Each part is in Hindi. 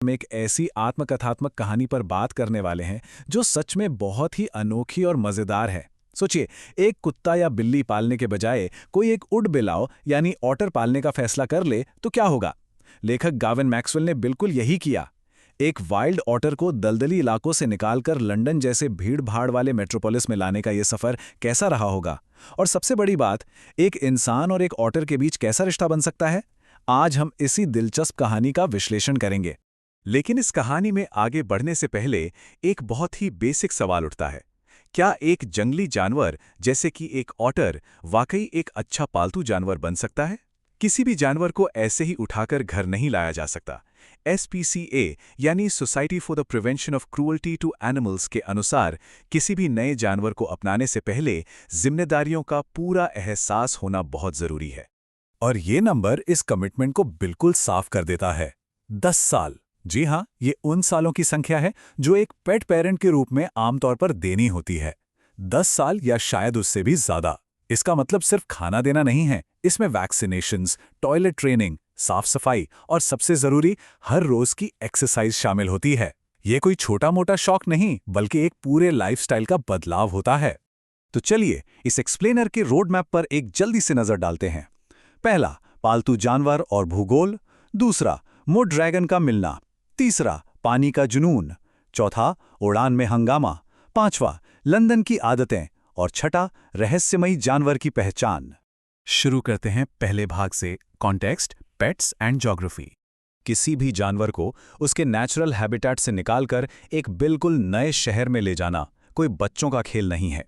हम एक ऐसी आत्मकथात्मक कहानी पर बात करने वाले हैं जो सच में बहुत ही अनोखी और मज़ेदार है। सोचिए, एक कुत्ता या बिल्ली पालने के बजाय कोई एक उड़बिलाव यानी ऑटर पालने का फैसला कर ले तो क्या होगा। लेखक गाविन मैक्सवेल ने बिल्कुल यही किया। एक वाइल्ड ऑटर को दलदली इलाकों से निकालकर लंदन जैसे भीड़-भाड़ वाले मेट्रोपोलिस में लाने का ये सफ़र कैसा रहा होगा। और सबसे बड़ी बात, एक इंसान और एक ऑटर के बीच कैसा रिश्ता बन सकता है। आज हम इसी दिलचस्प कहानी का विश्लेषण करेंगे। लेकिन इस कहानी में आगे बढ़ने से पहले एक बहुत ही बेसिक सवाल उठता है। क्या एक जंगली जानवर जैसे कि एक ऑटर वाकई एक अच्छा पालतू जानवर बन सकता है? किसी भी जानवर को ऐसे ही उठाकर घर नहीं लाया जा सकता। SPCA यानी society for the prevention of cruelty to animals के अनुसार किसी भी नए जानवर को अपनाने से पहले जिम्मेदारियों का पूरा एहसास होना बहुत जरूरी है। और ये नंबर इस कमिटमेंट को बिल्कुल साफ कर देता है। 10 साल। जी हाँ, ये उन सालों की संख्या है जो एक पेट पेरेंट के रूप में आमतौर पर देनी होती है। 10 साल या शायद उससे भी ज्यादा। इसका मतलब सिर्फ खाना देना नहीं है, इसमें वैक्सीनेशंस, टॉयलेट ट्रेनिंग, साफ सफाई और सबसे जरूरी हर रोज की एक्सरसाइज शामिल होती है। ये कोई छोटा मोटा शौक नहीं, बल्कि एक पूरे लाइफस्टाइल का बदलाव होता है। तो चलिए इस एक्सप्लेनर के रोड मैप पर एक जल्दी से नजर डालते हैं। पहला, पालतू जानवर और भूगोल। दूसरा, मुड ड्रैगन का मिलना। तीसरा, पानी का जुनून। चौथा, उड़ान में हंगामा। पांचवा, लंदन की आदतें। और छठा, रहस्यमयी जानवर की पहचान। शुरू करते हैं पहले भाग से, कॉन्टेक्स्ट, पेट्स एंड ज्योग्राफी। किसी भी जानवर को उसके नेचुरल हैबिटेट से निकालकर एक बिल्कुल नए शहर में ले जाना कोई बच्चों का खेल नहीं है।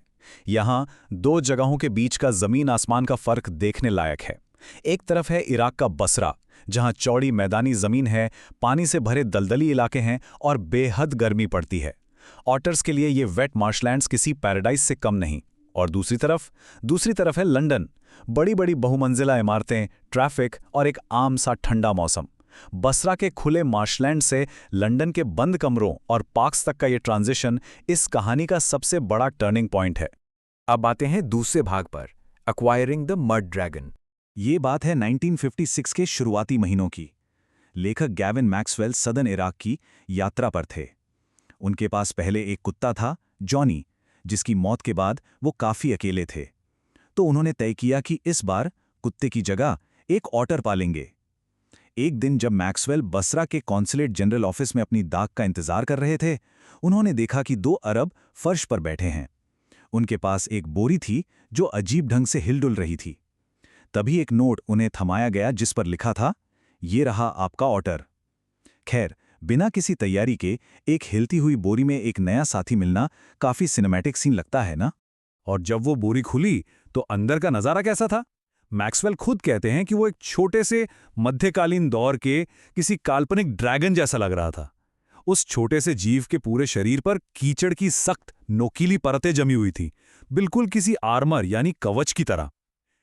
यहाँ दो जगहों के बीच का जमीन आसमान का फर्क देखने लायक है। एक तरफ है इराक का बसरा, जहां चौड़ी मैदानी जमीन है, पानी से भरे दलदली इलाके हैं और बेहद गर्मी पड़ती है। ऑटर्स के लिए ये वेट मार्शलैंड्स किसी पैराडाइज से कम नहीं। और दूसरी तरफ है लंदन। बड़ी बड़ी बहुमंजिला इमारतें, ट्रैफिक और एक आम सा ठंडा मौसम। बसरा के खुले मार्शलैंड से लंदन के बंद कमरों और पार्क्स तक का ये ट्रांजिशन इस कहानी का सबसे बड़ा टर्निंग पॉइंट है। अब आते हैं दूसरे भाग पर, एक्वायरिंग द मड ड्रैगन। ये बात है 1956 के शुरुआती महीनों की। लेखक गैविन मैक्सवेल सदर्न इराक की यात्रा पर थे। उनके पास पहले एक कुत्ता था, जॉनी, जिसकी मौत के बाद वो काफी अकेले थे। तो उन्होंने तय किया कि इस बार कुत्ते की जगह एक ऑटर पालेंगे। एक दिन जब मैक्सवेल बसरा के कॉन्सुलेट जनरल ऑफिस में अपनी दाग का इंतजार कर रहे थे, उन्होंने देखा कि 2 अरब फर्श पर बैठे हैं। उनके पास एक बोरी थी जो अजीब ढंग से हिलडुल रही थी। तभी एक नोट उन्हें थमाया गया जिस पर लिखा था, ये रहा आपका ऑटर। खैर, बिना किसी तैयारी के एक हिलती हुई बोरी में एक नया साथी मिलना काफी सिनेमैटिक सीन लगता है ना। और जब वो बोरी खुली तो अंदर का नजारा कैसा था। मैक्सवेल खुद कहते हैं कि वो एक छोटे से मध्यकालीन दौर के किसी काल्पनिक ड्रैगन जैसा लग रहा था। उस छोटे से जीव के पूरे शरीर पर कीचड़ की सख्त नोकीली परतें जमी हुई थी, बिल्कुल किसी आर्मर यानी कवच की तरह।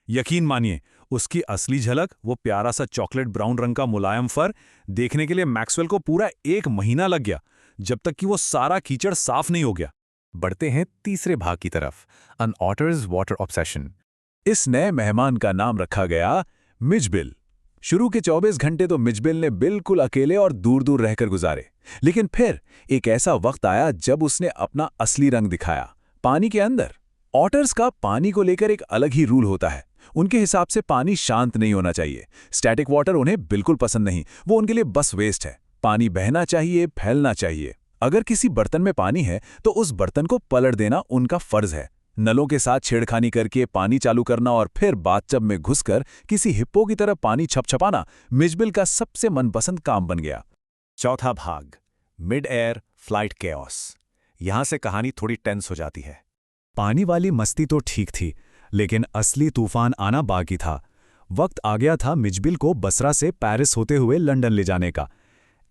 यकीन मानिए, उसकी असली झलक, वो प्यारा सा चॉकलेट ब्राउन रंग का मुलायम फर, देखने के लिए मैक्सवेल को पूरा 1 महीना लग गया, जब तक कि वो सारा कीचड़ साफ नहीं हो गया। बढ़ते हैं तीसरे भाग की तरफ, एन ऑटर्स वाटर ऑब्सेशन। इस नए मेहमान का नाम रखा गया मिजबिल। शुरू के 24 घंटे तो मिजबिल ने बिल्कुल अकेले और दूर दूर रहकर गुजारे। लेकिन फिर एक ऐसा वक्त आया जब उसने अपना असली रंग दिखाया, पानी के अंदर। ऑटर्स का पानी को लेकर एक अलग ही रूल होता है। उनके हिसाब से पानी शांत नहीं होना चाहिए। स्टैटिक वाटर उन्हें बिल्कुल पसंद नहीं, वो उनके लिए बस वेस्ट है। पानी बहना चाहिए, फैलना चाहिए। अगर किसी बर्तन में पानी है तो उस बर्तन को पलट देना उनका फर्ज है। नलों के साथ छेड़खानी करके पानी चालू करना और फिर बाथटब में घुसकर किसी हिप्पो की तरह पानी छपछपाना मिजबिल का सबसे मनपसंद काम बन गया। चौथा भाग, मिड एयर फ्लाइट केओस। यहां से कहानी थोड़ी टेंस हो जाती है। पानी वाली मस्ती तो ठीक थी, लेकिन असली तूफान आना बाकी था। वक्त आ गया था मिजबिल को बसरा से पेरिस होते हुए लंदन ले जाने का।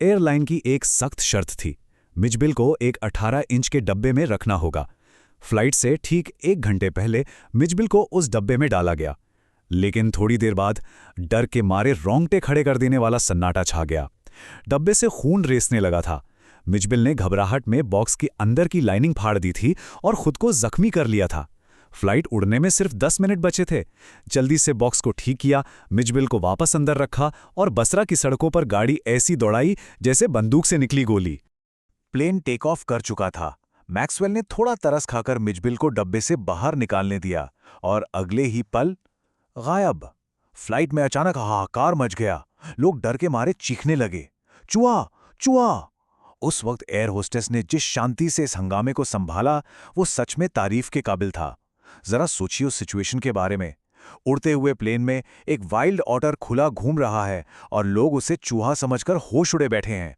एयरलाइन की एक सख्त शर्त थी, मिजबिल को एक 18 इंच के डब्बे में रखना होगा। फ्लाइट से ठीक 1 घंटे पहले मिजबिल को उस डब्बे में डाला गया। लेकिन थोड़ी देर बाद डर के मारे रोंगटे खड़े कर देने वाला सन्नाटा छा गया। डब्बे से खून रेसने लगा था। मिजबिल ने घबराहट में बॉक्स की अंदर की लाइनिंग फाड़ दी थी और खुद को जख्मी कर लिया था। फ्लाइट उड़ने में सिर्फ 10 मिनट बचे थे। जल्दी से बॉक्स को ठीक किया, मिचबिल को वापस अंदर रखा और बसरा की सड़कों पर गाड़ी ऐसी दौड़ाई जैसे बंदूक से निकली गोली। प्लेन टेक ऑफ कर चुका था। मैक्सवेल ने थोड़ा तरस खाकर मिचबिल को डब्बे से बाहर निकालने दिया और अगले ही पल गायब। फ्लाइट में अचानक हाहाकार मच गया। लोग डर के मारे चीखने लगे, चूहा, चूहा। उस वक्त एयर होस्टेस ने जिस शांति से इस हंगामे को संभाला, वो सच में तारीफ के काबिल था। जरा सोचिए उस सिचुएशन के बारे में। उड़ते हुए प्लेन में एक वाइल्ड ऑटर खुला घूम रहा है और लोग उसे चूहा समझकर होश उड़े बैठे हैं।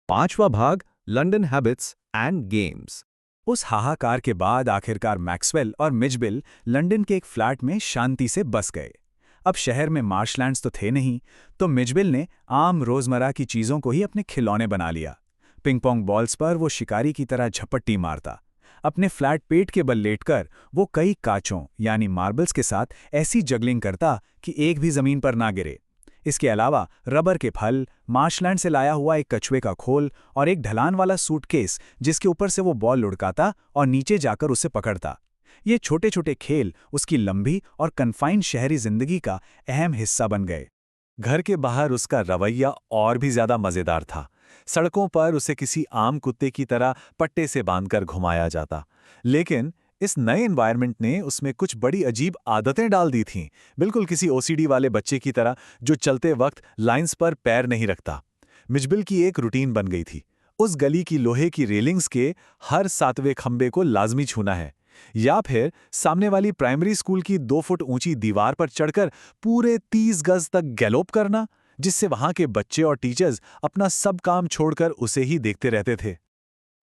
5वां भाग, लंदन हैबिट्स एंड गेम्स। उस हाहाकार के बाद आखिरकार मैक्सवेल और मिचबिल लंदन के एक फ्लैट में शांति से बस गए। अब शहर में मार्शलैंड्स तो थे नहीं, तो मिचबिल ने आम रोजमर्रा की चीजों को ही अपने खिलौने बना लिया। पिंग पोंग बॉल्स पर वो शिकारी की तरह झपट्टी मारता। अपने फ्लैट पेट के बल लेटकर वो कई कांचों यानी मार्बल्स के साथ ऐसी जगलिंग करता कि एक भी जमीन पर ना गिरे। इसके अलावा रबर के फल, मार्शलैंड से लाया हुआ एक कछुए का खोल और एक ढलान वाला सूटकेस जिसके ऊपर से वो बॉल लुढ़काता और नीचे जाकर उसे पकड़ता। ये छोटे छोटे खेल उसकी लंबी और कन्फाइंड शहरी जिंदगी का अहम हिस्सा बन गए। घर के बाहर उसका रवैया और भी ज्यादा मजेदार था। सड़कों पर उसे किसी आम कुत्ते की तरह पट्टे से बांधकर घुमाया जाता। लेकिन इस नए एनवायरनमेंट ने उसमें कुछ बड़ी अजीब आदतें डाल दी थीं, बिल्कुल किसी ओसीडी वाले बच्चे की तरह जो चलते वक्त लाइंस पर पैर नहीं रखता। मिचबिल की एक रूटीन बन गई थी। उस गली की लोहे की रेलिंग्स के हर 7वें खंबे को लाजमी छूना है, या फिर सामने वाली प्राइमरी स्कूल की 2 फुट ऊंची दीवार पर चढ़कर पूरे 30 गज तक गैलोप करना, जिससे वहां के बच्चे और टीचर्स अपना सब काम छोड़कर उसे ही देखते रहते थे।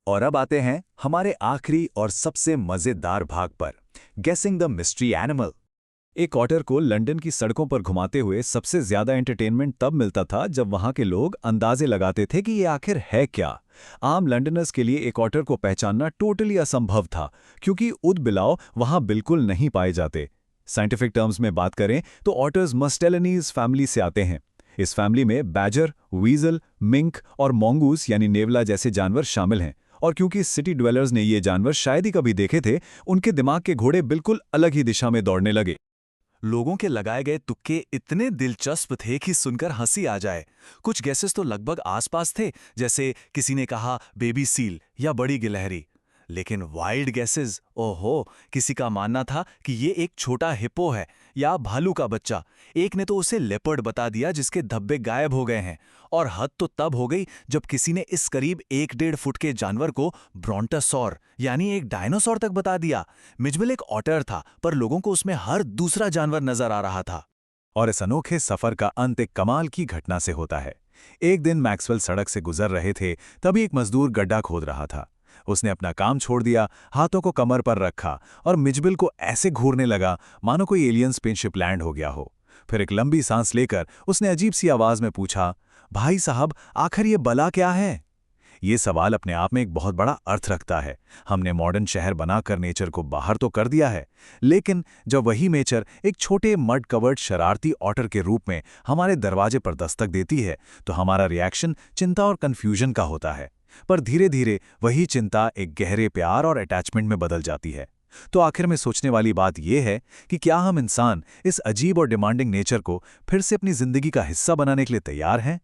और अब आते हैं हमारे आखिरी और सबसे मजेदार भाग पर, गेसिंग द मिस्ट्री एनिमल। एक ऑटर को लंदन की सड़कों पर घुमाते हुए सबसे ज्यादा एंटरटेनमेंट तब मिलता था जब वहां के लोग अंदाजे लगाते थे कि ये आखिर है क्या। आम लंदनर्स के लिए एक ऑटर को पहचानना टोटली असंभव था, क्योंकि ऊद-बिलाव वहां बिल्कुल नहीं पाए जाते। साइंटिफिक टर्म्स में बात करें तो ऑटर्स मस्टेलिनीज फैमिली से आते हैं। इस फैमिली में बैजर, वीजल, मिंक और मोंगूस यानी नेवला जैसे जानवर शामिल हैं। और क्योंकि सिटी ड्वेलर्स ने ये जानवर शायद ही कभी देखे थे, उनके दिमाग के घोड़े बिल्कुल अलग ही दिशा में दौड़ने लगे। लोगों के लगाए गए तुक्के इतने दिलचस्प थे कि सुनकर हंसी आ जाए। कुछ गैसेस तो लगभग आसपास थे, जैसे किसी ने कहा बेबी सील या बड़ी गिलहरी। लेकिन वाइल्ड गैसेस, ओहो, किसी का मानना था कि ये एक छोटा हिप्पो है या भालू का बच्चा। एक ने तो उसे लेपर्ड बता दिया जिसके धब्बे गायब हो गए हैं। और हद तो तब हो गई जब किसी ने इस करीब 1-1.5 फुट के जानवर को ब्रोंटोसॉर यानी एक डायनासोर तक बता दिया। मिचबिल एक ऑटर था, पर लोगों को उसमें हर दूसरा जानवर नजर आ रहा था। और इस अनोखे सफर का अंत एक कमाल की घटना से होता है। एक दिन मैक्सवेल सड़क से गुजर रहे थे, तभी एक मजदूर गड्ढा खोद रहा था। उसने अपना काम छोड़ दिया, हाथों को कमर पर रखा और मिचबिल को ऐसे घूरने लगा मानो कोई एलियन स्पेसशिप लैंड हो गया हो। फिर एक लंबी सांस लेकर उसने अजीब सी आवाज में पूछा, भाई साहब, आखिर ये बला क्या है? ये सवाल अपने आप में एक बहुत बड़ा अर्थ रखता है। हमने मॉडर्न शहर बनाकर नेचर को बाहर तो कर दिया है, लेकिन जब वही नेचर एक छोटे मड कवर्ड शरारती ऑटर के रूप में हमारे दरवाजे पर दस्तक देती है, तो हमारा रिएक्शन चिंता और कंफ्यूजन का होता है। पर धीरे धीरे वही चिंता एक गहरे प्यार और अटैचमेंट में बदल जाती है। तो आखिर में सोचने वाली बात यह है कि क्या हम इंसान इस अजीब और डिमांडिंग नेचर को फिर से अपनी जिंदगी का हिस्सा बनाने के लिए तैयार हैं?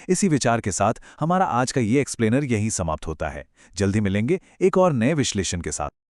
इसी विचार के साथ हमारा आज का ये एक्सप्लेनर यहीं समाप्त होता है। जल्दी मिलेंगे एक और नए विश्लेषण के साथ।